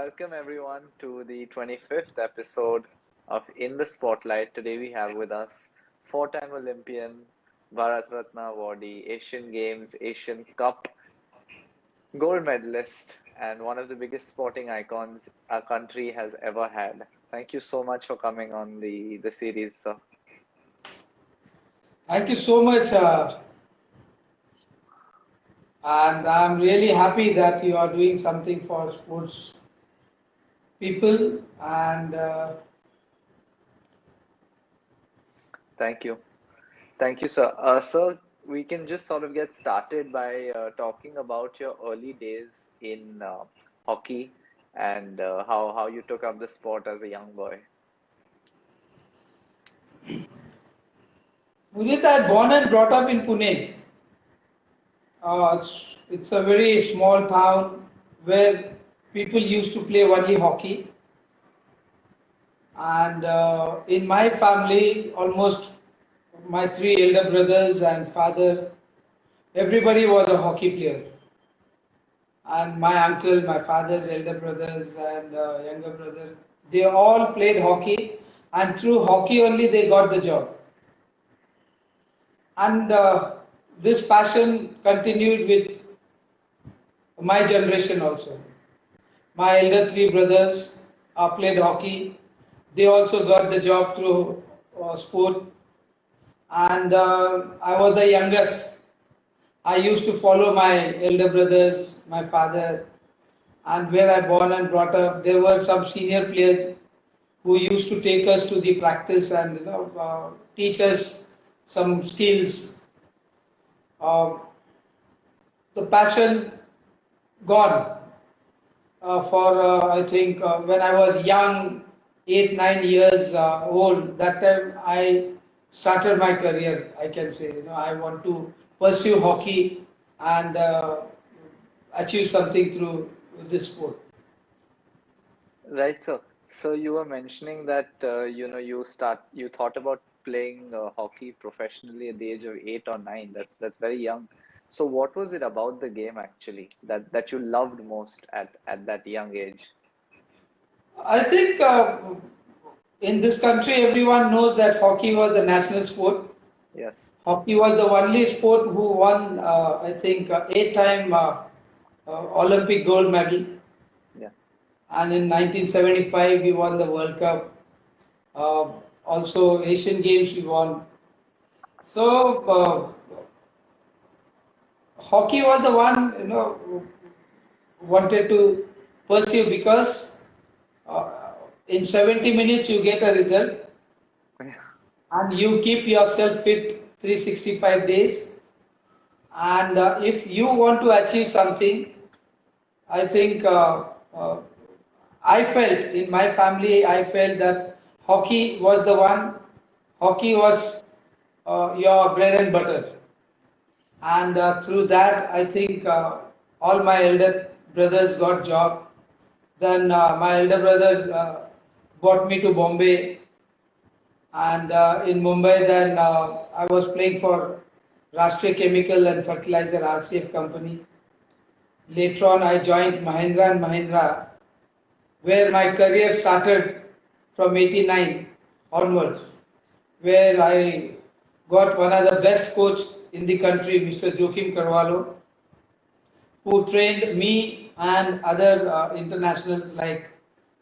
welcome everyone to the 25th episode of In the Spotlight. Today we have with us four-time Olympian, Bharat Ratna awardee, Asian Games, Asian Cup gold medalist, and one of the biggest sporting icons our country has ever had. Thank you so much for coming on the series, sir. Thank you so much, and I'm really happy that you are doing something for sports people. And Thank you. Thank you, sir. Sir, we can just sort of get started by talking about your early days in hockey and how you took up the sport as a young boy. Udit, I born and brought up in Pune. It's a very small town where people used to play only hockey. And in my family, almost my three elder brothers and father, everybody was a hockey player. And my uncle, my father's elder brothers and younger brother, they all played hockey, and through hockey only they got the job. And this passion continued with my generation also. My elder three brothers played hockey. They also got the job through sport, and I was the youngest. I used to follow my elder brothers, my father, and where I born and brought up, there were some senior players who used to take us to the practice and teach us some skills. Uh, the passion gone for I think when I was young, 8 9 years old. That time I started my career. I can say I want to pursue hockey and achieve something through this sport. Right, sir. So you were mentioning that you thought about playing hockey professionally at the age of 8 or 9. That's very young. So what was it about the game actually that you loved most at that young age? I think in this country everyone knows that hockey was the national sport. Yes. Hockey was the only sport who won, I think, 8 time Olympic gold medal. Yeah. And in 1975, we won the World Cup. Uh, Also, Asian Games we won. So, hockey was the one, wanted to pursue because uh, in 70 minutes you get a result and you keep yourself fit 365 days. And if you want to achieve something, I think I felt in my family, I felt that hockey was the one. Hockey was your bread and butter, and through that, I think all my elder brothers got job. Then my elder brother brought me to Bombay, and in Mumbai, then I was playing for Rashtriya Chemical and Fertilizer RCF company. Later on, I joined Mahindra and Mahindra, where my career started from 89 onwards, where I got one of the best coach in the country, Mr. Joachim Carvalho, who trained me and other internationals like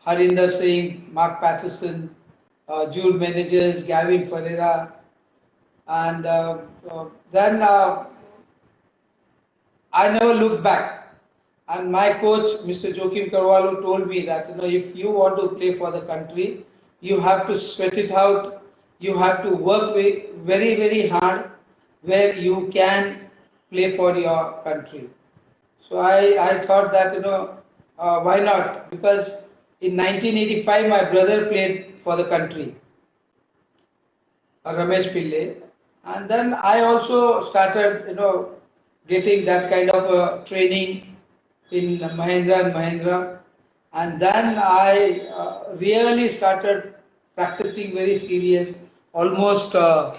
Harinder Singh, Mark Patterson, Jude Managers, Gavin Ferreira, and then I never looked back. And my coach, Mr. Joachim Carvalho, told me that if you want to play for the country, you have to sweat it out. You have to work very, very hard where you can play for your country. So I thought that why not? Because in 1985 my brother played for the country, Ramesh Pillai, and then I also started getting that kind of training in Mahindra and Mahindra, and then I really started practicing very serious, almost uh,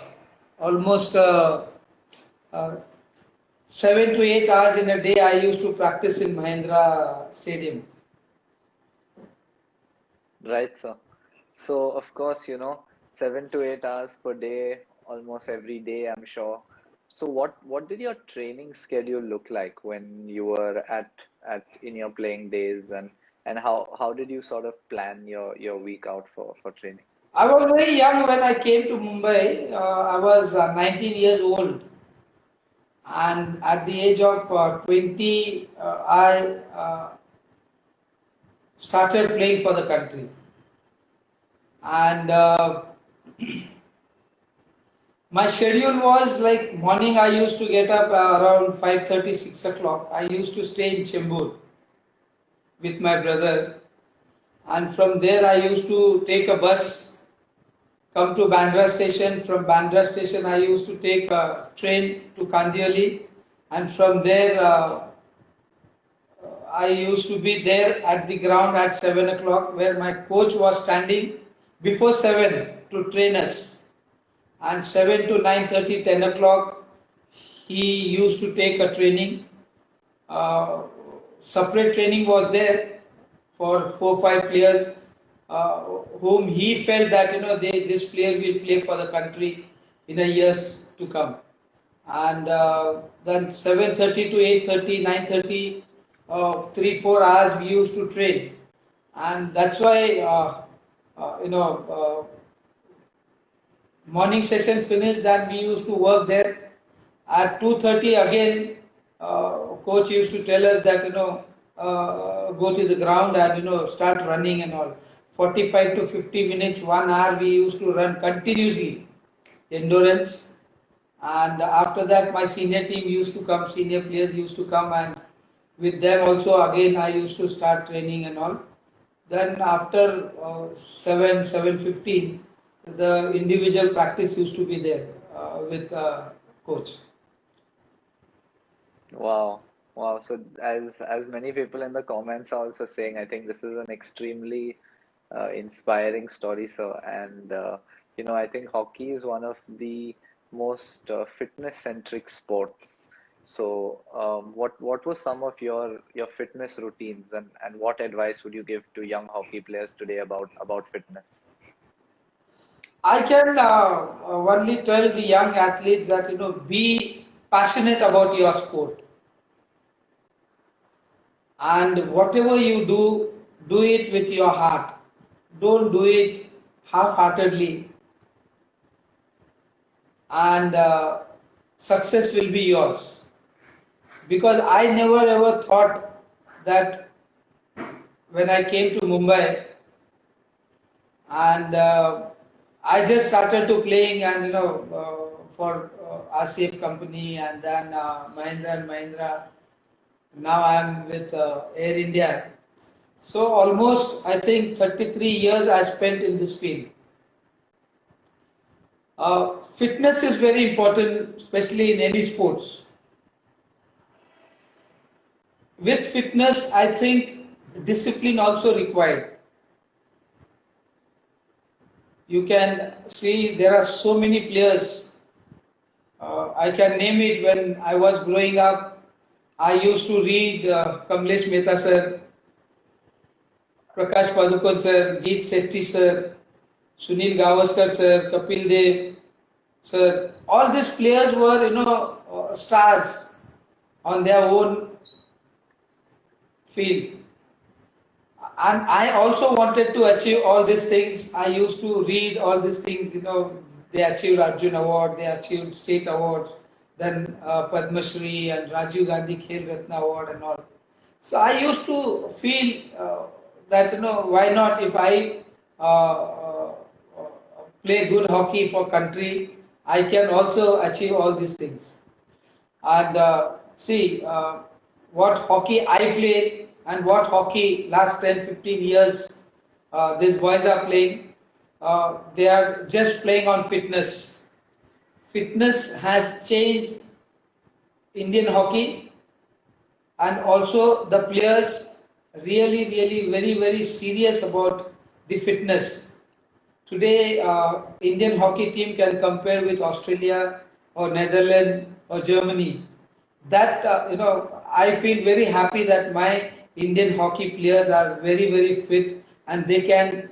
7 to 8 hours in a day. I used to practice in Mahindra Stadium. Right, sir. So, of course, 7 to 8 hours per day, almost every day, I'm sure. So, what did your training schedule look like when you were at in your playing days, and how did you sort of plan your week out for training? I was very young when I came to Mumbai. I was 19 years old, and at the age of 20, I started playing for the country. And my schedule was like morning. I used to get up around 5:30, 6 o'clock. I used to stay in Chembur with my brother, and from there I used to take a bus, come to Bandra station. From Bandra station, I used to take a train to Kandiali, and from there I used to be there at the ground at 7 o'clock, where my coach was standing before 7 to train us. And 7 to 9:30, 10 o'clock, he used to take a training. Uh, Separate training was there for 4 5 players whom he felt that this player will play for the country in a years to come. And then 7:30 to 8:30, 9:30, 3 4 hours we used to train, and that's why morning session finished, then we used to work there. At 2:30 again, coach used to tell us that go to the ground and start running and all. 45 to 50 minutes, 1 hour we used to run continuously, endurance. And after that, my senior team used to come, senior players used to come, and with them also again I used to start training and all. Then after 7:15, the individual practice used to be there with coach. Wow, wow. So as many people in the comments are also saying, I think this is an extremely inspiring story, sir. And I think hockey is one of the most fitness-centric sports. So, what was some of your fitness routines, and what advice would you give to young hockey players today about fitness? I can only tell the young athletes that be passionate about your sport, and whatever you do, do it with your heart. Don't do it half-heartedly, and success will be yours. Because I never ever thought that when I came to Mumbai, and I just started to playing, and for RCF company, and then Mahindra and Mahindra. Now I am with Air India. So almost I think 33 years I spent in this field. Fitness is very important, especially in any sports. With fitness, I think discipline also required. You can see there are so many players. I can name it. When I was growing up, I used to read Kamlesh Mehta sir, Prakash Padukone sir, Geet Sethi sir, Sunil Gavaskar sir, Kapil Dev sir. All these players were, stars on their own field. And I also wanted to achieve all these things. I used to read all these things. They achieved Arjun Award, they achieved state awards, then Padma Shri and Rajiv Gandhi Khel Ratna Award and all. So I used to feel that why not, if I play good hockey for country, I can also achieve all these things. And see what hockey I play and what hockey last 10 15 years these boys are playing. They are just playing on fitness. Fitness has changed Indian hockey, and also the players really, really very, very serious about the fitness. Today, Indian hockey team can compare with Australia or Netherlands or Germany. That I feel very happy that my Indian hockey players are very, very fit and they can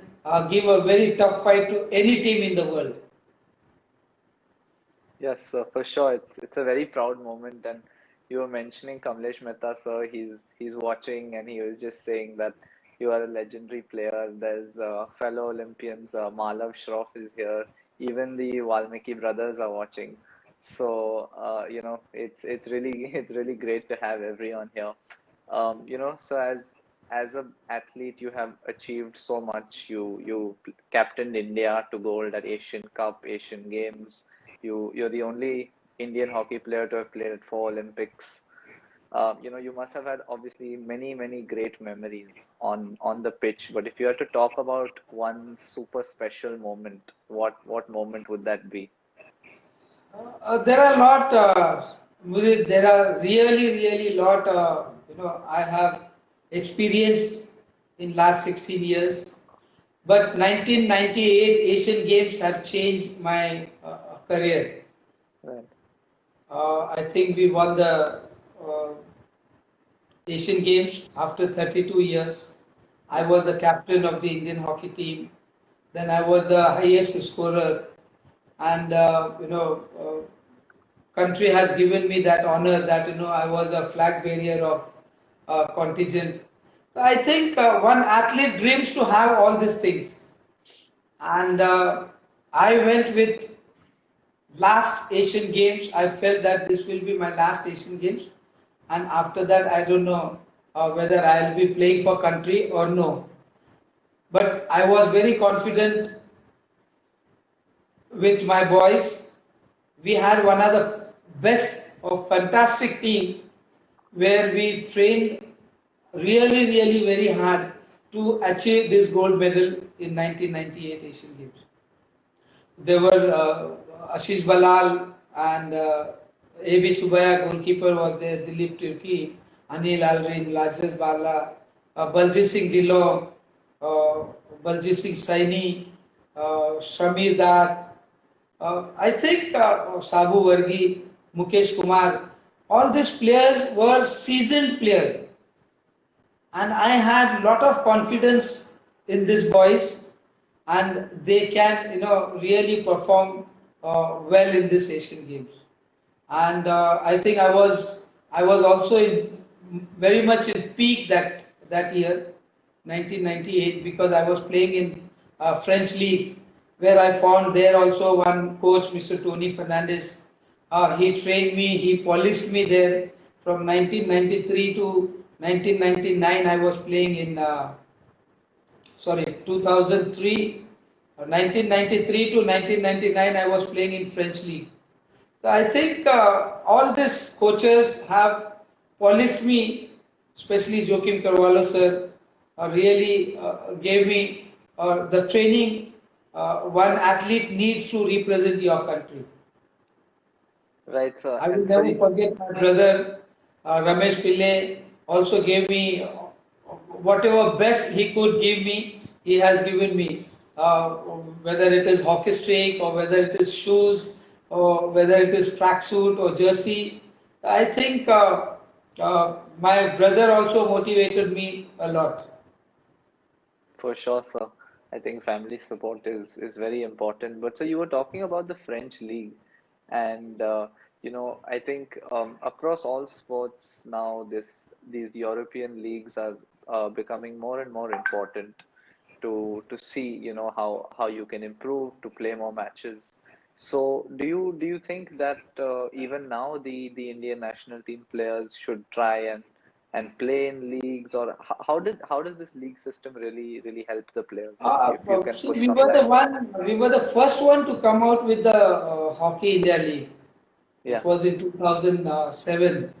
give a very tough fight to any team in the world. Yes, sir, for sure. It's a very proud moment, and you were mentioning Kamlesh Mehta, sir. He's watching, and he was just saying that you are a legendary player. There's fellow Olympians, Malav Shroff is here. Even the Valmiki brothers are watching. So it's really it's really great to have everyone here. So as an athlete, you have achieved so much. You captained India to gold at Asian Cup, Asian Games. You're the only Indian hockey player to have played at 4 Olympics. You must have had obviously many great memories on the pitch. But if you had to talk about one super special moment, what moment would that be? There are a lot. Mudit, there are really lot. I have experienced in last 16 years. But 1998 Asian Games have changed my career. Right, I think we won the uh, Asian Games after 32 years. I right, was the captain of the Indian hockey team. Then I was the highest scorer, and country has given me that honor that I was a flag bearer of contingent. So I think one athlete dreams to have all these things, and I went with last Asian Games. I felt that this will be my last Asian Games, and after that, I don't know whether I'll be playing for country or no. But I was very confident with my boys. We had one of the best of fantastic team where we trained really very hard to achieve this gold medal in 1998 Asian Games. There were Ashish Balal and A.B. Subaya, goalkeeper was there, Dilip Turki, Anil Alrin, Lajas Bala, Baljit Singh Dillon, uh, Baljit Singh Saini, Shamir Dar, I think Sabu Vargi, Mukesh Kumar, all these players were seasoned players, and I had lot of confidence in these boys, and they can really perform well in this Asian Games. And I think I was also very much in peak that year, 1998, because I was playing in French league, where I found there also one coach, Mr. Tony Fernandez. He trained me, he polished me there. From 1993 to 1999, I was playing in 2003, 1993 to 1999, I was playing in French league. So I think all these coaches have polished me, especially Joachim Carvalho sir, really gave me the training one athlete needs to represent your country. right, sir. I will And so never forget my brother Ramesh Pillai also gave me whatever best he could give me, he has given me. Whether it is hockey stick or whether it is shoes or whether it is tracksuit or jersey. I think my brother also motivated me a lot. for sure, sir. I think family support is very important. But so you were talking about the French league, and I think across all sports now, these European leagues are becoming more and more important to see, how you can improve to play more matches. So do you think that even now the Indian national team players should try and play in leagues, or how does this league system really help the players, if you can See, put some light on it? we were the first one to come out with the Hockey India League. It Yeah, was in 2007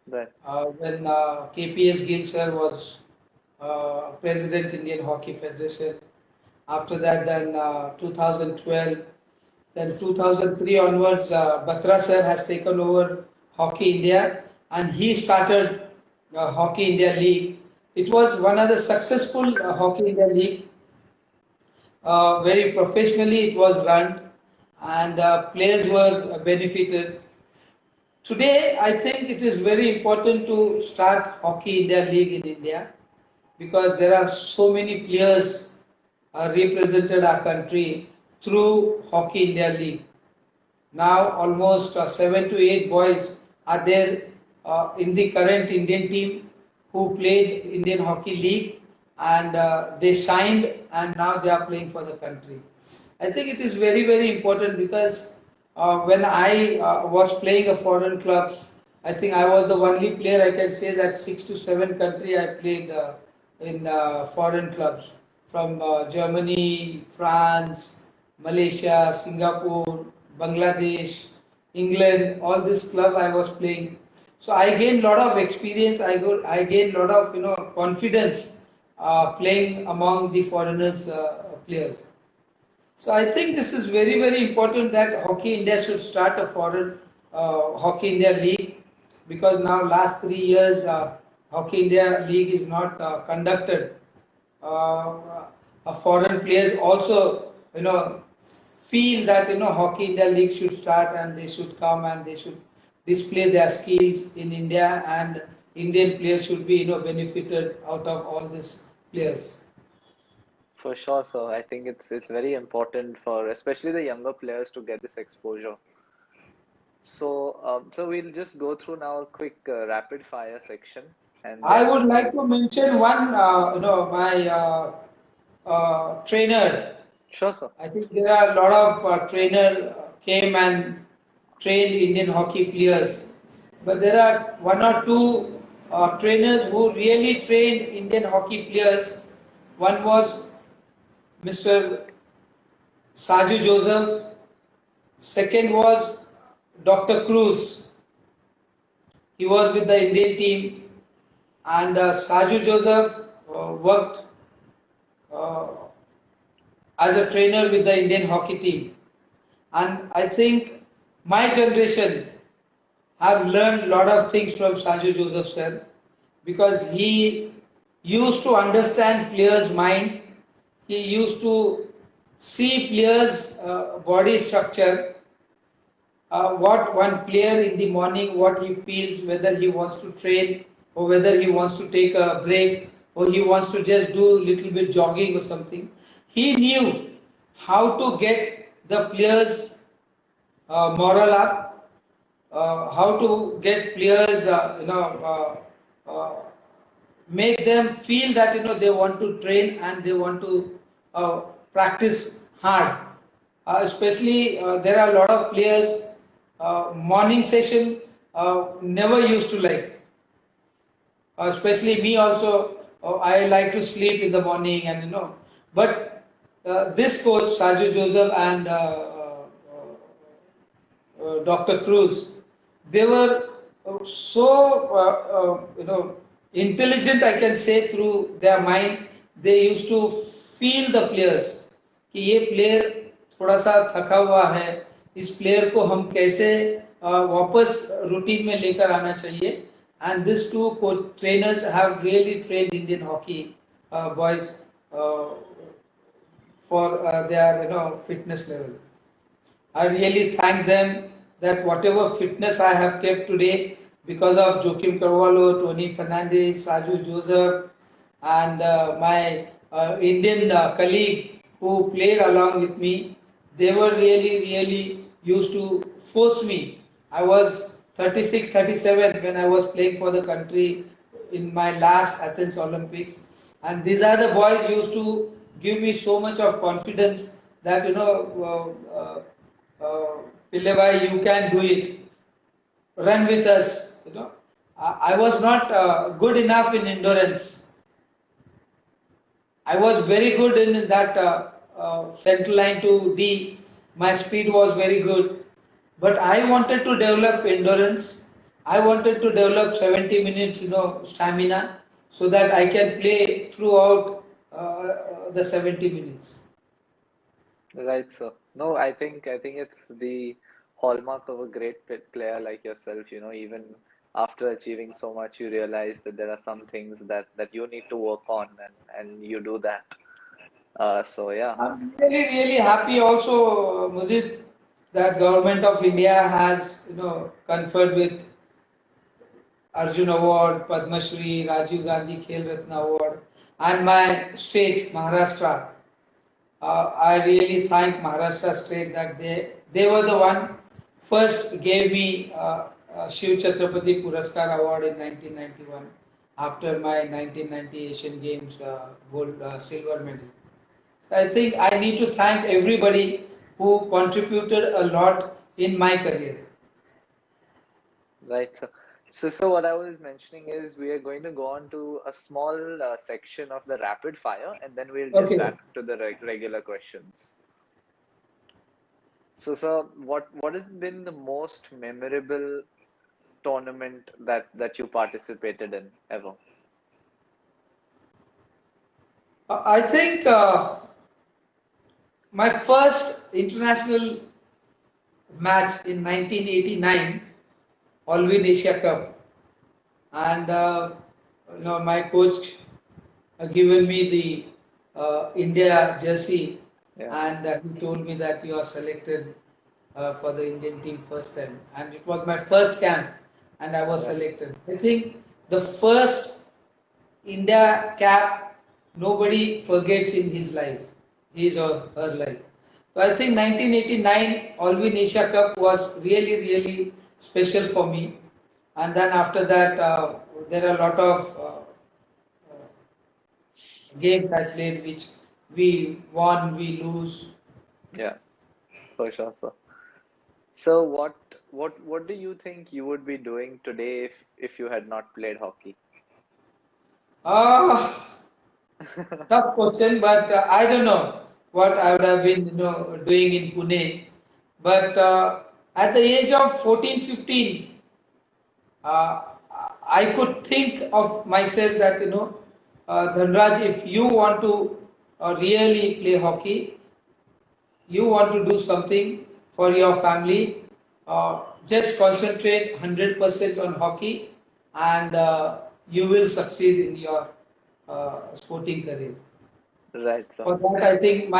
right, when KPS Gill sir was President Indian Hockey Federation. After that, then 2012, then 2003 onwards, Batra sir has taken over Hockey India, and he started Hockey India League. It was one of the successful Hockey India League. Very professionally it was run, and players were benefited. Today, I think it is very important to start Hockey India League in India, because there are so many players represented our country through Hockey India League. Now almost 7 to 8 boys are there in the current Indian team who played Indian Hockey League, and they signed and now they are playing for the country. I think it is very, very important because when I was playing a foreign clubs, I think I was the only player I can say that 6 to 7 country I played in foreign clubs from Germany, France, Malaysia, Singapore, Bangladesh, England, all this club I was playing. So I gained lot of experience. I gained lot of confidence playing among the foreigners players. So I think this is very, very important that Hockey India should start a foreign Hockey India League, because now last 3 years Hockey India League is not conducted. Foreign players also feel that Hockey India League should start and they should come and they should display their skills in India, and Indian players should be benefited out of all these players. For sure, sir. I think it's very important for especially the younger players to get this exposure. So we'll just go through now a quick rapid fire section, and I then would like we'll to mention one, my trainer. sure, sir. I think there are a lot of trainer came and trained Indian hockey players, but there are one or two trainers who really trained Indian hockey players. One was Mr. Saju Joseph. Second was Dr. Cruz. He was with the Indian team, and Saju Joseph worked uh, as a trainer with the Indian hockey team. And I think my generation have learned a lot of things from Saju Joseph sir, because he used to understand players' mind. He used to see players' body structure, what one player in the morning, what he feels, whether he wants to train or whether he wants to take a break or he wants to just do a little bit jogging or something. He knew how to get the players moral up, how to get players, make them feel that they want to train and they want to practice hard. Especially there are a lot of players morning session never used to like. Especially me also, I like to sleep in the morning, and but this coach Saju Joseph and Dr. Cruz, they were so intelligent, I can say, through their mind. They used to feel the players कि ये player थोड़ा सा थका हुआ है, इस player को हम कैसे वापस रूटीन में लेकर आना चाहिए. And these two trainers have really trained Indian hockey boys for their fitness level. I really thank them that whatever fitness I have kept today, because of Joaquim Carvalho, Tony Fernandez, Saju Joseph, and my Indian colleague who played along with me, they were really, really used to force me. I was 36, 37 when I was playing for the country in my last Athens Olympics. And these are the boys used to give me so much of confidence that, Pillai, you can do it. Run with us. I was not good enough in endurance. I was very good in that central line to D. My speed was very good. But I wanted to develop endurance. I wanted to develop 70 minutes, stamina, so that I can play throughout the 70 minutes. Right, sir. No, I think it's the hallmark of a great player like yourself. Even after achieving so much, you realize that there are some things that you need to work on, and you do that. So yeah, I'm really, really happy also, Mudit, that Government of India has, conferred with Arjun Award, Padma Shri, Rajiv Gandhi Khel Ratna Award. and my state, Maharashtra. I really thank Maharashtra state that they were the one first gave me Shiv Chhatrapati Puraskar Award in 1991 after my 1990 Asian Games gold silver medal. So I think I need to thank everybody who contributed a lot in my career. Right. So what I was mentioning is we are going to go on to a small section of the rapid fire, and then we'll get Okay. back to the regular questions. So what has been the most memorable tournament that you participated in ever? I think my first international match in 1989, Alvin Asia Cup, and my coach given me the India jersey, Yeah. and he told me that you are selected for the Indian team first time, and it was my first camp, and I was Right. selected. I think the first India cap nobody forgets in his life, his or her life. So I think 1989 Alvin Asia Cup was really, really special for me. And then after that, there are a lot of games I played which we won, we lose. Yeah, for sure, sir. So what do you think you would be doing today if you had not played hockey? Ah, tough question, but I don't know what I would have been, doing in Pune. But at the age of 14, 15, uh, I could think of myself that, Dhanraj, if you want to really play hockey, you want to do something for your family, just concentrate 100% on hockey and you will succeed in your sporting career. Right, sir. For that, I think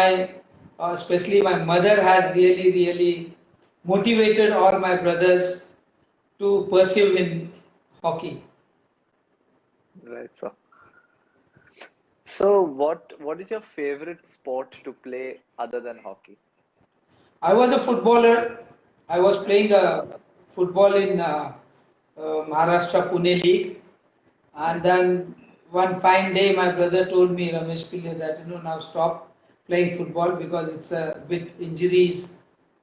especially my mother has really, really motivated all my brothers to pursue in hockey. Right, sir. So what is your favorite sport to play other than hockey? I was a footballer. I was Yeah. playing football in Maharashtra Pune League. And Nice. then one fine day, my brother told me, Ramesh Pillai, that now stop playing football because it's a bit injuries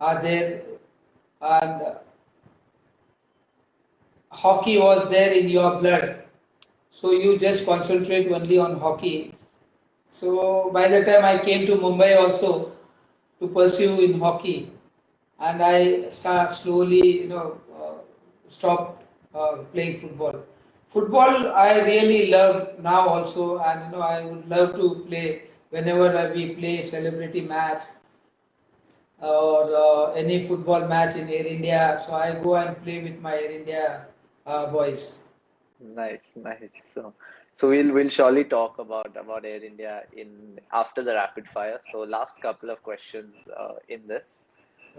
are there, and hockey was there in your blood. So you just concentrate only on hockey. So by the time I came to Mumbai also to pursue in hockey, and I start slowly, stopped playing football. Football I really love now also, and I would love to play whenever we play celebrity match or any football match in Air India. So I go and play with my Air India boys. Nice, nice. So we'll surely talk about Air India in after the rapid fire. So last couple of questions in this.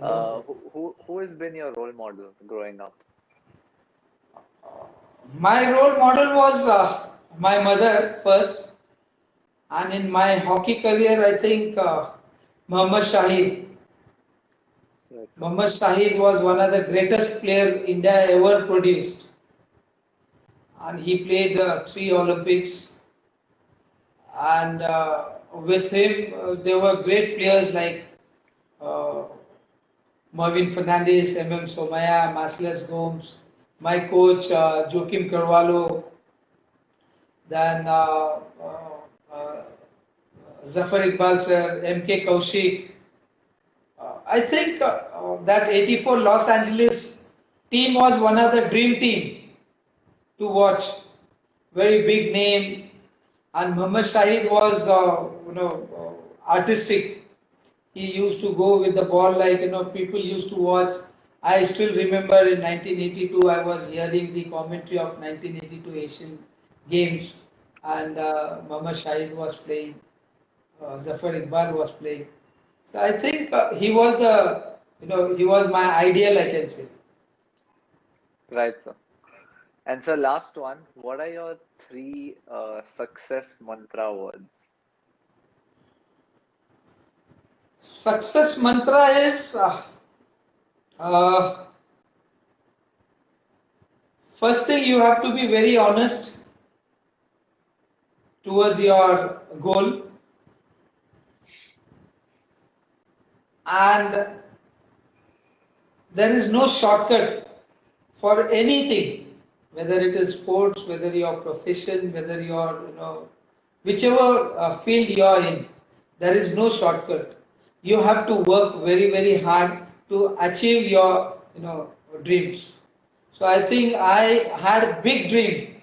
Who has been your role model growing up? My role model was my mother first, and in my hockey career, I think Mohammad Shahid. Right, sir. Mohammad Shahid was one of the greatest players India ever produced, and he played three Olympics. And with him, there were great players like uh, Mervyn Fernandez, Somaya, Marcellus Gomes, my coach Joaquim Carvalho, then uh, Zafar Iqbal sir, MK Kaushik. I think that 84 Los Angeles team was one of the dream team to watch. Very big name, and Muhammad Shahid was, artistic. He used to go with the ball like people used to watch. I still remember in 1982 I was hearing the commentary of 1982 Asian Games, and Muhammad Shahid was playing, Zafar Iqbal was playing. So I think he was my ideal, I can say. Right, sir. And so last one, what are your three success mantra words? Success mantra is uh, first thing, you have to be very honest towards your goal, and there is no shortcut for anything, whether it is sports, whether your profession, whether your whichever field you are in, there is no shortcut. You have to work very very hard to achieve your dreams. So I think I had a big dream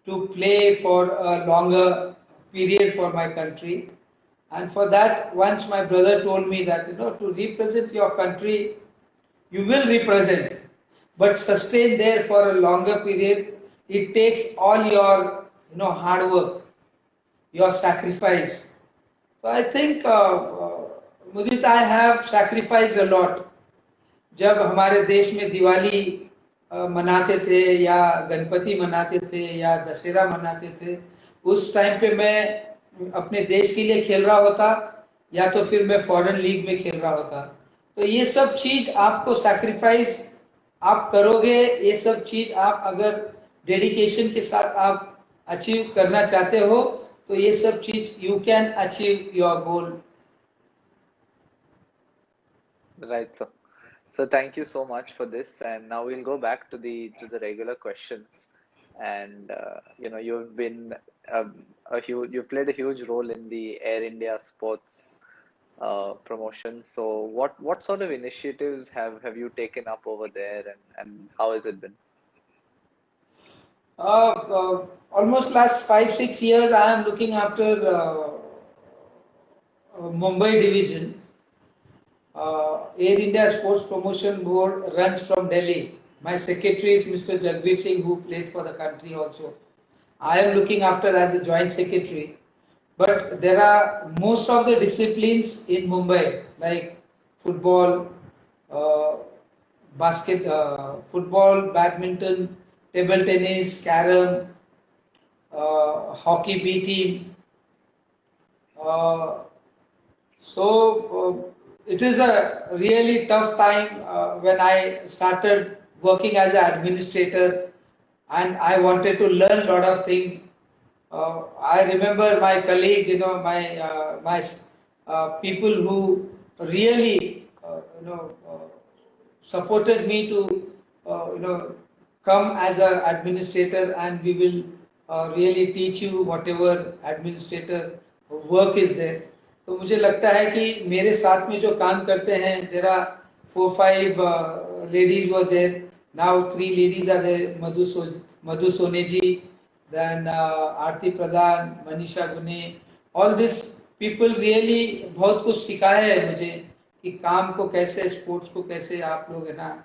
to play for a longer period for my country. And for that, once my brother told me that, to represent your country, you will represent, but sustain there for a longer period, it takes all your, hard work, your sacrifice. So I think, Mudit, I have sacrificed a lot. जब हमारे देश में दिवाली मनाते थे या गणपति मनाते थे या दशहरा मनाते थे, उस टाइम पे मैं अपने देश के लिए खेल रहा होता या तो फिर मैं फॉरेन लीग में खेल रहा होता. तो ये सब चीज आपको सैक्रिफाइस आप करोगे, ये सब चीज आप अगर डेडिकेशन के साथ आप अचीव करना चाहते हो तो ये सब चीज you can achieve your goal. Right, so thank you so much for this, and now we'll go back to the regular questions. And you've been you've played a huge role in the Air India Sports promotion. So what sort of initiatives have you taken up over there, and how has it been? Almost last 5-6 years I am looking after Mumbai division. Air India Sports Promotion Board runs from Delhi. My secretary is Mr. Jagbir Singh, who played for the country also. I am looking after as a joint secretary. But there are most of the disciplines in Mumbai, like football, football, badminton, table tennis, carom, hockey B team. It is a really tough time when I started working as an administrator, and I wanted to learn a lot of things. I remember my colleague, my people who really, supported me to, come as an administrator, and we will really teach you whatever administrator work is there. तो मुझे लगता है कि मेरे साथ में जो काम करते हैं, there are 4-5 ladies were there. Now 3 ladies are there. Madhu Soneji, then Aarti Pradhan, Manisha Gune. All these people really बहुत कुछ सिखाया है मुझे कि काम को कैसे, स्पोर्ट्स को कैसे आप लोग है ना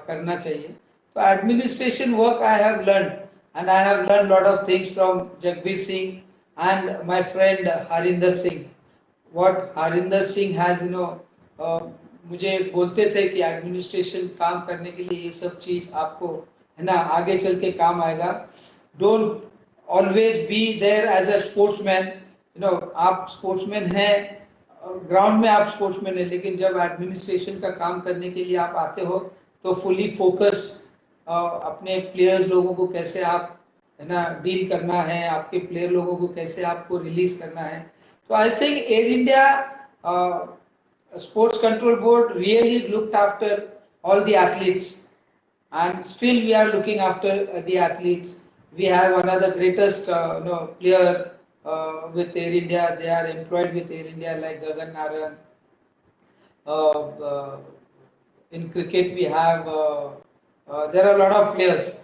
करना चाहिए. तो administration work I have learned, and I have learned lot of things from Jagbir Singh and my friend Harinder Singh. What Harinder Singh has, मुझे बोलते थे कि एडमिनिस्ट्रेशन काम करने के लिए ये सब चीज आपको है ना आगे चल के काम आएगा. Don't always be there as a sportsman. आप स्पोर्ट्समैन हैं, ग्राउंड में आप स्पोर्ट्समैन है, लेकिन जब एडमिनिस्ट्रेशन का काम करने के लिए आप आते हो तो फुली फोकस अपने प्लेयर्स लोगों को कैसे आप है ना डील करना है, आपके प्लेयर लोगों को कैसे आपको रिलीज करना है. So I think Air India Sports Control Board really looked after all the athletes, and still we are looking after the athletes. We have one of the greatest player with Air India. They are employed with Air India, like Gagan Naran. In cricket we have there are a lot of players.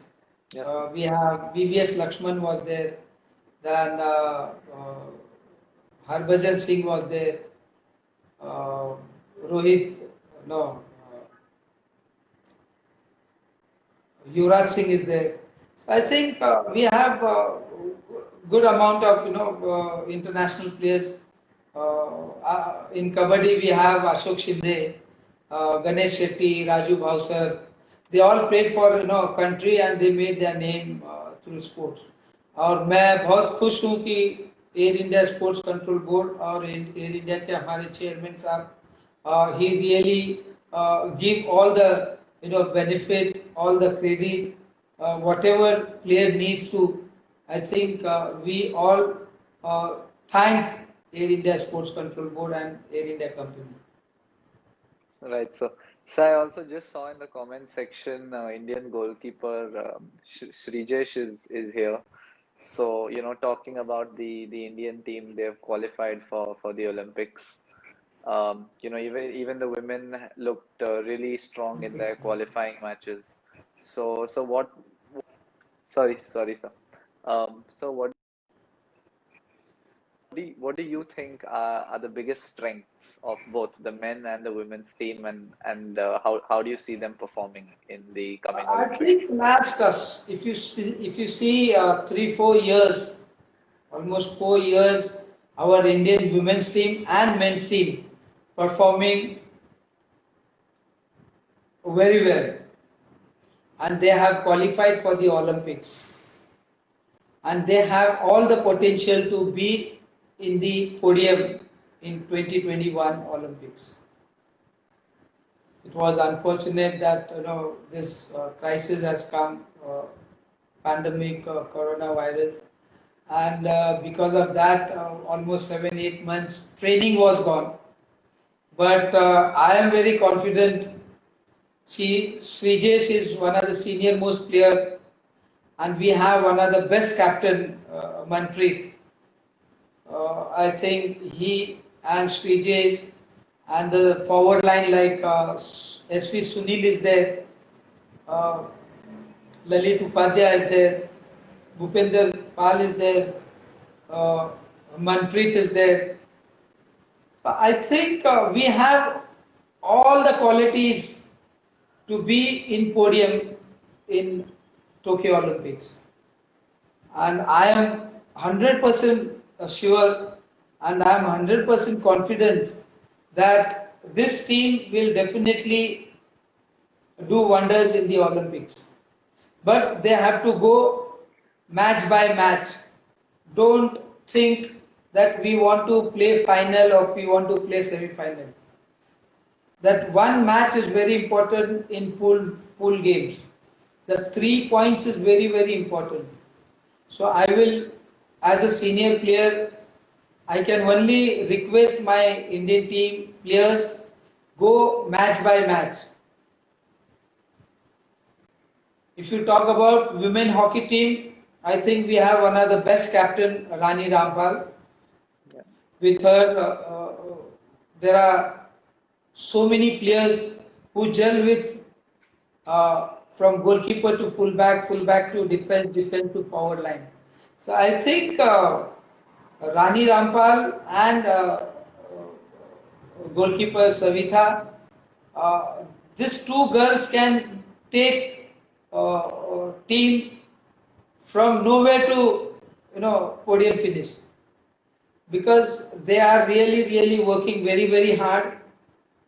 Yeah. We have VVS Lakshman was there. Then Harbhajan Singh was there. Yuvraj Singh is there. So I think we have good amount of international players. In Kabaddi we have Ashok Shinde, Ganesh Shetty, Raju Bhavsar. they all played for country and they made their name through sports. और मैं बहुत खुश हूँ कि air India sports control board और air India के हमारे chairman साहब he really give all the benefit, all the credit, whatever player needs to. I think we all thank Air India Sports Control Board and Air India Company. Right. So I also just saw in the comment section, Indian goalkeeper Srijesh is here. So, talking about the Indian team, they've qualified for the Olympics. Even the women looked really strong in their qualifying matches. So what? Sorry, sir. So what do you think are the biggest strengths of both the men and the women's team, and how do you see them performing in the coming I Olympics? think last us, if you see 3-4 years, almost 4 years, our Indian women's team and men's team performing very well, and they have qualified for the Olympics, and they have all the potential to be in the podium in 2021 Olympics. It was unfortunate that this crisis has come, pandemic, coronavirus, and because of that, almost 7-8 months training was gone. But I am very confident. See, Srijesh is one of the senior most player, and we have one of the best captain, Manpreet. I think he and Srijesh and the forward line like SV Sunil is there, uh, Lalit Upadhyay is there, Bhupender Pal is there, uh, Manpreet is there. I think we have all the qualities to be in podium in Tokyo Olympics, and I am 100% sure, and I am 100% confident that this team will definitely do wonders in the Olympics. But they have to go match by match. Don't think that we want to play final or we want to play semi-final. That one match is very important in pool games. The 3 points is very, very important. So I will, as a senior player, I can only request my Indian team players go match by match. If you talk about women hockey team, I think we have one of the best captain, Rani Rampal. Yeah. With her, there are so many players who gel with from goalkeeper to fullback, fullback to defense, defense to forward line. So I think Rani Rampal and goalkeeper Savitha, these two girls can take team from nowhere to podium finish, because they are really really working very very hard.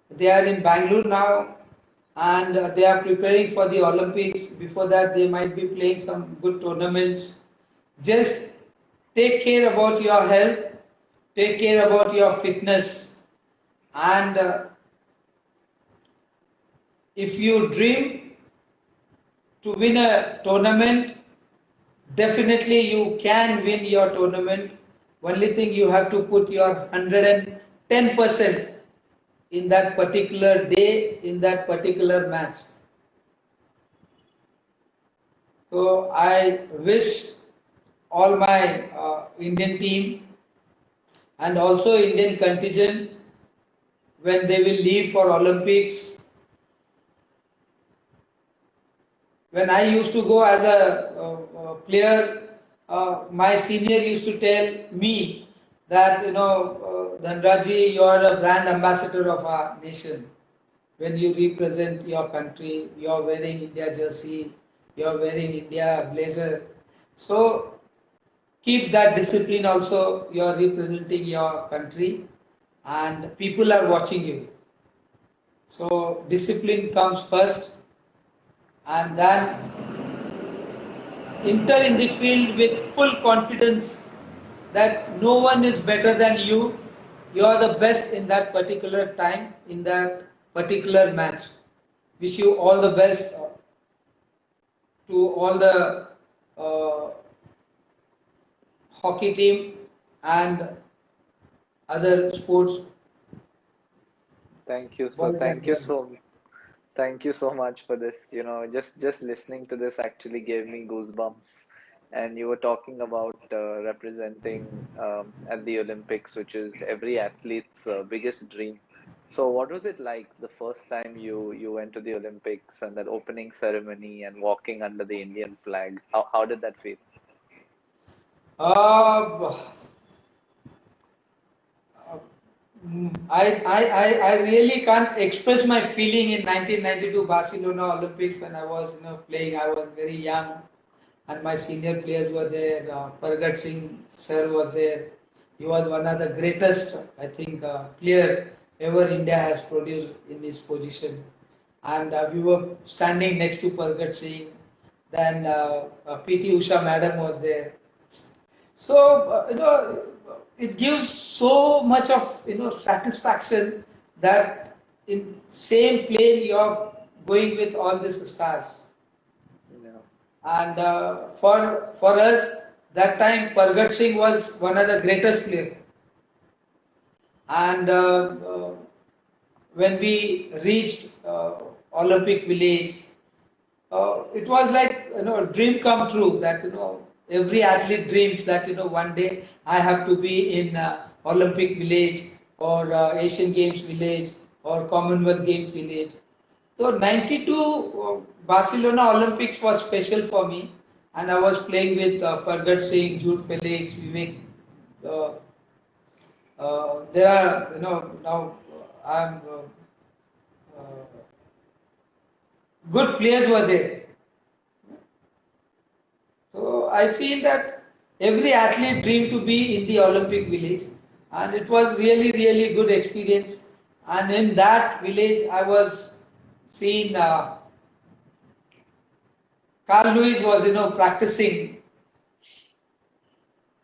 They are in Bangalore now, and they are preparing for the Olympics. Before that, they might be playing some good tournaments. Just take care about your health, take care about your fitness, and if you dream to win a tournament, definitely you can win your tournament. Only thing, you have to put your 110% in that particular day, in that particular match. So I wish all my Indian team and also Indian contingent, when they will leave for Olympics. When I used to go as a player, my senior used to tell me that, Dhanraji, you are a brand ambassador of our nation. When you represent your country, you are wearing India jersey, you are wearing India blazer. So keep that discipline also. You are representing your country and people are watching you. So discipline comes first. and then enter in the field with full confidence that no one is better than you. You are the best in that particular time, in that particular match. Wish you all the best to all the uh, hockey team and other sports Thank you. So boys and girls. thank you so much for this. You know, just listening to this actually gave me goosebumps. And you were talking about representing at the Olympics, which is every athlete's biggest dream. So, what was it like the first time you went to the Olympics and that opening ceremony and walking under the Indian flag? How did that feel? Uh, I really can't express my feeling in 1992 Barcelona Olympics when I was playing. I was very young, and my senior players were there. Paragat Singh sir was there. He was one of the greatest, I think, player ever India has produced in his position. And we were standing next to Paragat Singh. Then PT Usha madam was there. So it gives so much of satisfaction that in same plane you're going with all these stars. Yeah. And for us that time, Paragat Singh was one of the greatest players. And when we reached Olympic Village, it was like a dream come true that every athlete dreams that one day I have to be in Olympic Village or Asian Games Village or Commonwealth Games Village. So 92 Barcelona Olympics was special for me, and I was playing with Paragat Singh, Jude Felix, Vivek. Uh, there are now I'm uh, good players were there. So I feel that every athlete dreamed to be in the Olympic village, and it was really, really good experience. And in that village, I was seeing Carl Lewis was practicing,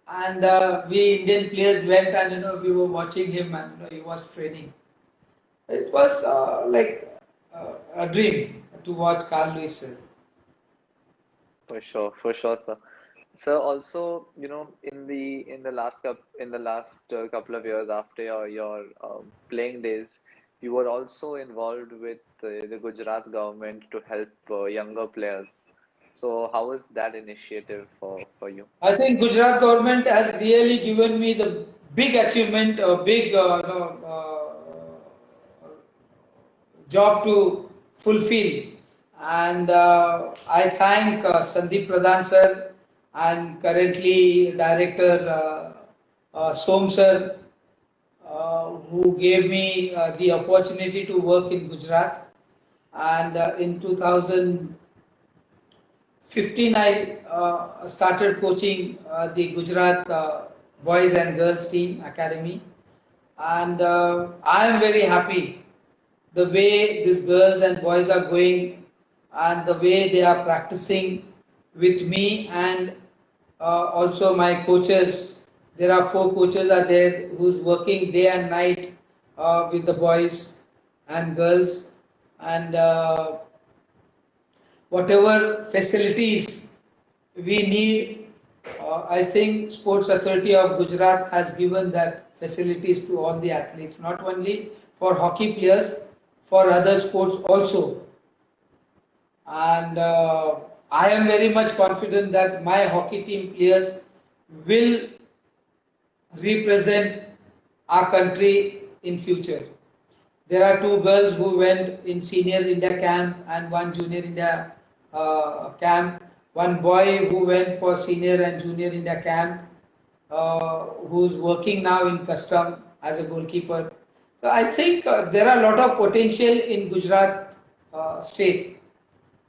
and we Indian players went and we were watching him, and he was training. It was like a dream to watch Carl Lewis. For sure, sir. So also, in the last couple of years after your playing days, you were also involved with the Gujarat government to help younger players. So how was that initiative for you? I think Gujarat government has really given me the big achievement, a big job to fulfill. And I thank Sandeep Pradhan sir and currently director Som sir who gave me the opportunity to work in Gujarat. And in 2015, I started coaching the Gujarat boys and girls team academy, and I am very happy the way these girls and boys are going and the way they are practicing with me and also my coaches. There are 4 coaches are there who's working day and night with the boys and girls, and whatever facilities we need, I think Sports Authority of Gujarat has given that facilities to all the athletes, not only for hockey players, for other sports also. And I am very much confident that my hockey team players will represent our country in future. There are 2 girls who went in senior India camp and one junior India camp. One boy who went for senior and junior India camp, who's working now in custom as a goalkeeper. So I think there are a lot of potential in Gujarat state,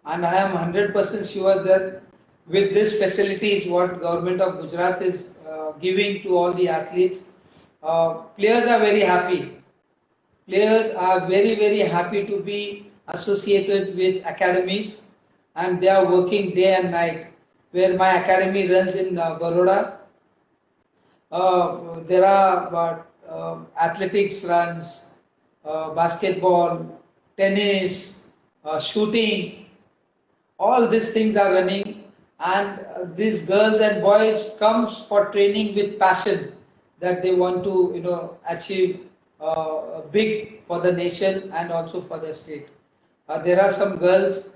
and I am 100% sure that with these facilities, what government of Gujarat is giving to all the athletes, players are very happy. Players are very, very happy to be associated with academies, and they are working day and night. Where my academy runs in Baroda, there are athletics runs, basketball, tennis, shooting. All these things are running, and these girls and boys comes for training with passion that they want to achieve big for the nation and also for the state. There are some girls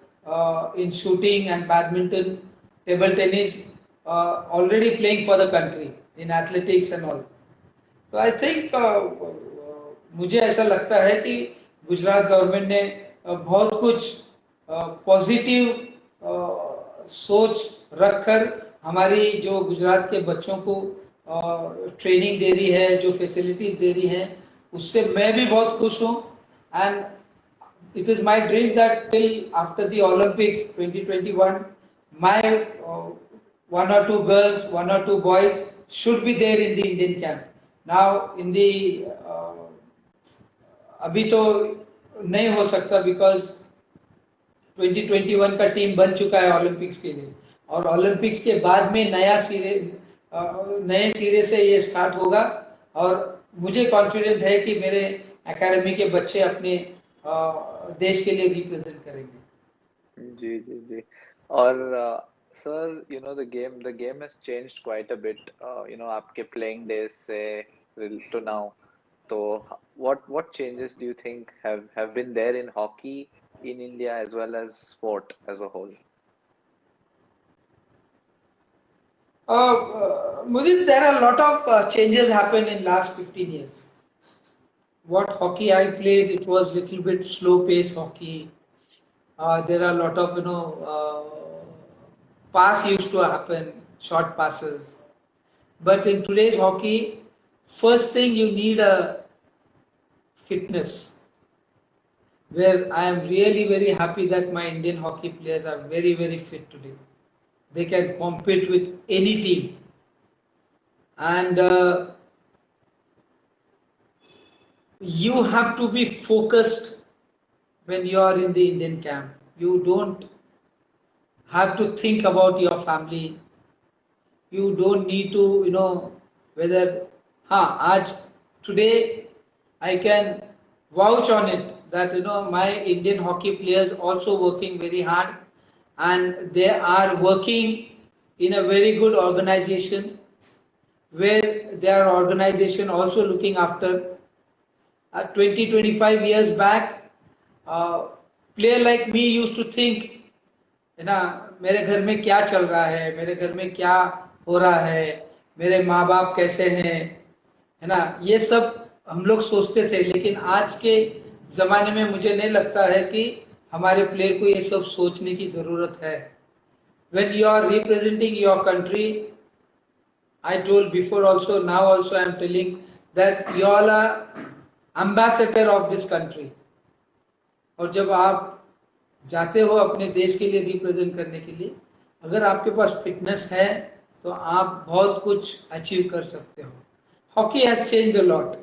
in shooting and badminton, table tennis, already playing for the country in athletics and all. तो I think मुझे ऐसा लगता है कि Gujarat government ने बहुत कुछ positive सोच रखकर हमारी जो गुजरात के बच्चों को ट्रेनिंग दे रही है, जो फैसिलिटीज दे रही है, उससे मैं भी बहुत खुश हूँ. And it is my dream that till after the Olympics 2021, my one or two girls, one or two boys should be there in the Indian camp. Now in the अभी तो नहीं हो सकता because 2021 का टीम बन चुका है Olympics के लिए, और ओलंपिक्स के बाद में नए सिरे से ये स्टार्ट होगा. और मुझे कॉन्फिडेंट है कि मेरे एकेडमी के बच्चे अपने देश के लिए रिप्रेजेंट करेंगे. जी जी जी. और sir the game has changed quite a bit, आपके playing days से to now. So what changes do you think have been there in hockey in India as well as sport as a whole? Mudit, there are a lot of changes happened in last 15 years. What hockey I played, it was little bit slow pace hockey. There are a lot of pass used to happen, short passes. But in today's hockey, first thing you need a fitness. Where I am really very happy that my Indian hockey players are very very fit today. They can compete with any team, and you have to be focused when you are in the Indian camp. You don't have to think about your family. You don't need to whether आज today I can vouch on it that my Indian hockey players also working very hard, and they are working in a very good organization where their organization also looking after. 20-25 years back, player like me used to think है ना, मेरे घर में क्या चल रहा है, मेरे घर में क्या हो रहा है, मेरे माँ बाप कैसे हैं, है ना, ये सब हम लोग सोचते थे. लेकिन आज के जमाने में मुझे नहीं लगता है कि हमारे प्लेयर को ये सब सोचने की जरूरत है. When you are representing your country, I told before also, now also I am telling that you all are ambassador of this country. और जब आप जाते हो अपने देश के लिए रिप्रेजेंट करने के लिए, अगर आपके पास फिटनेस है तो आप बहुत कुछ अचीव कर सकते हो. Hockey has changed a lot.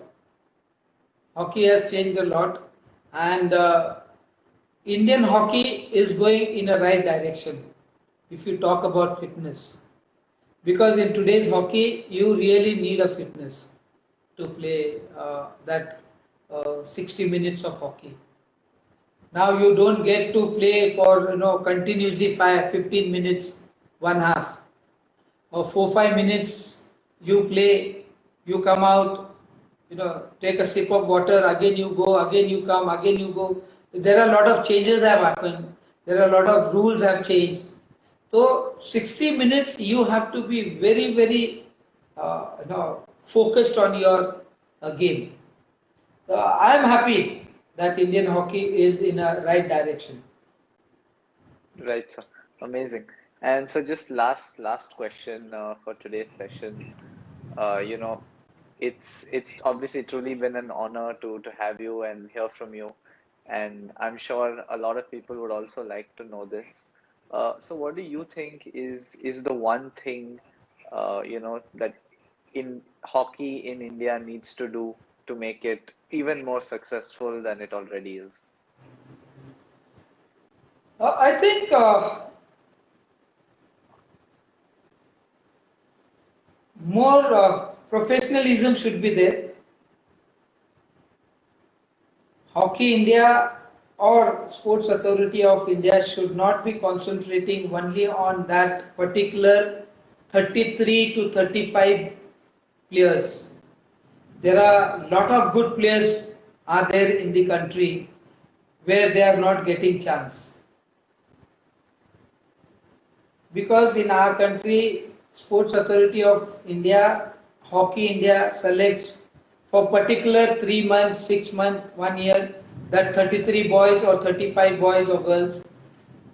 Hockey has changed a lot, and Indian hockey is going in a right direction if you talk about fitness, because in today's hockey you really need a fitness to play that 60 minutes of hockey. Now you don't get to play for continuously 15 minutes, one half, or 4-5 minutes you play, you come out, take a sip of water, again you go, again you come, again you go. There are a lot of changes have happened, there are a lot of rules have changed. So 60 minutes you have to be very very focused on your game. I am happy that Indian hockey is in a right direction. Right, sir. Amazing. And so just last question for today's session. It's obviously truly been an honor to have you and hear from you, and I'm sure a lot of people would also like to know this. So what do you think is the one thing that in hockey in India needs to do to make it even more successful than it already is? I think more professionalism should be there. Hockey India or Sports Authority of India should not be concentrating only on that particular 33 to 35 players. There are a lot of good players are there in the country where they are not getting chance. Because in our country, Sports Authority of India, Hockey India selects for particular 3 months, 6 months, 1 year, that 33 boys or 35 boys or girls.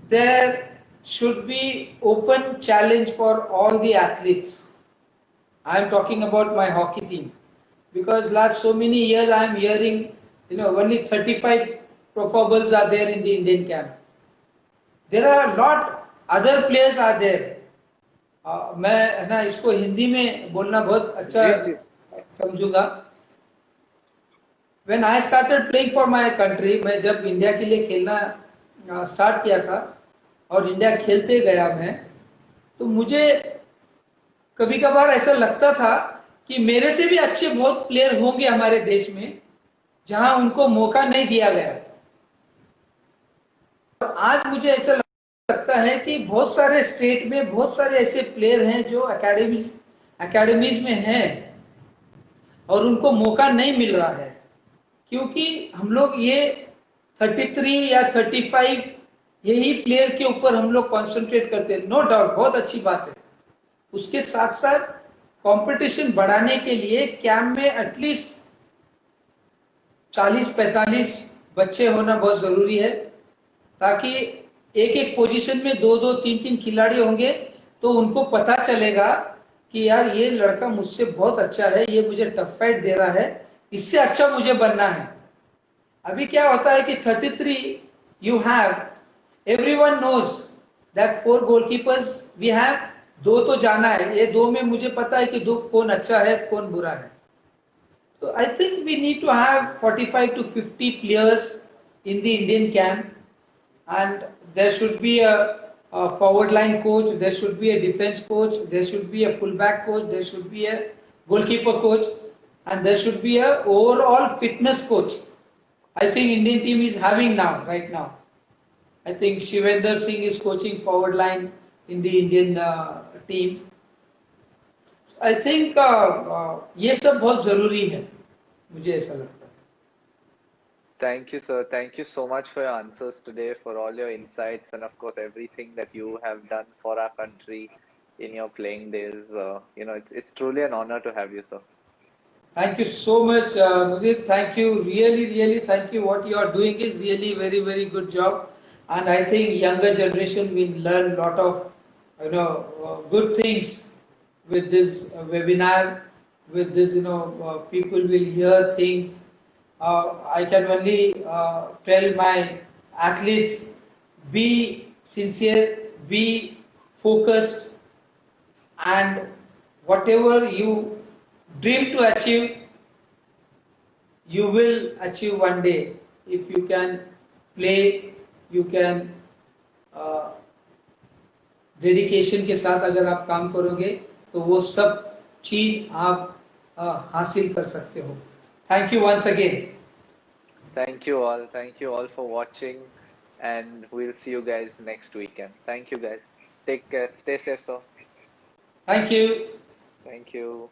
There should be open challenge for all the athletes. I am talking about my hockey team. Because last so many years I am hearing, only 35 profables are there in the Indian camp. There are a lot other players are there. मैं ना इसको हिंदी में बोलना बहुत अच्छा जी जी समझूंगा. When I started playing for my country, मैं जब India के लिए खेलना स्टार्ट किया था और इंडिया खेलते गया मैं, तो मुझे कभी कभार ऐसा लगता था कि मेरे से भी अच्छे बहुत प्लेयर होंगे हमारे देश में, जहां उनको मौका नहीं दिया गया. और आज मुझे ऐसा लगता है कि बहुत सारे स्टेट में बहुत सारे ऐसे प्लेयर हैं जो एकेडमीज में हैं और उनको मौका नहीं मिल रहा है, क्योंकि हम लोग ये 33 या 35 यही प्लेयर के ऊपर हम लोग कॉन्सेंट्रेट करते हैं. नो डाउट बहुत अच्छी बात है. उसके साथ साथ कंपटीशन बढ़ाने के लिए कैंप में एटलीस्ट 40-45 बच्चे होना बहुत जरूरी है, ताकि एक एक पोजीशन में 2-2, 3-3 खिलाड़ी होंगे तो उनको पता चलेगा कि यार ये लड़का मुझसे बहुत अच्छा है, ये मुझे टफ फाइट दे रहा है, इससे अच्छा मुझे बनना है. अभी क्या होता है कि 33 you have, everyone knows that 4 goalkeepers we have. दो तो जाना है, ये दो में मुझे पता है कि दो कौन अच्छा है कौन बुरा है. So I think we need to have 45 to 50 players in the Indian camp, and there should be a forward line coach, there should be a defense coach, there should be a fullback coach, there should be a goalkeeper coach, and there should be a overall fitness coach. I think Indian team is having now, right now. I think Shivendra Singh is coaching forward line in the Indian team. I think ये सब बहुत जरूरी है, मुझे ऐसा लगता है. Thank you, sir. Thank you so much for your answers today, for all your insights, and of course, everything that you have done for our country in your playing days. It's truly an honor to have you, sir. Thank you so much, Mudit. Thank you, really, really thank you. What you are doing is really very, very good job, and I think younger generation will learn a lot of, good things with this webinar. With this, people will hear things. I can only tell my athletes, be sincere, be focused, and whatever you dream to achieve, you will achieve one day. If you can play, you can dedication के साथ अगर आप काम करोगे तो वो सब चीज आप हासिल कर सकते हो. Thank you once again. Thank you all. Thank you all for watching, and we'll see you guys next weekend. Thank you, guys. Take care. Stay safe, sir. Thank you. Thank you.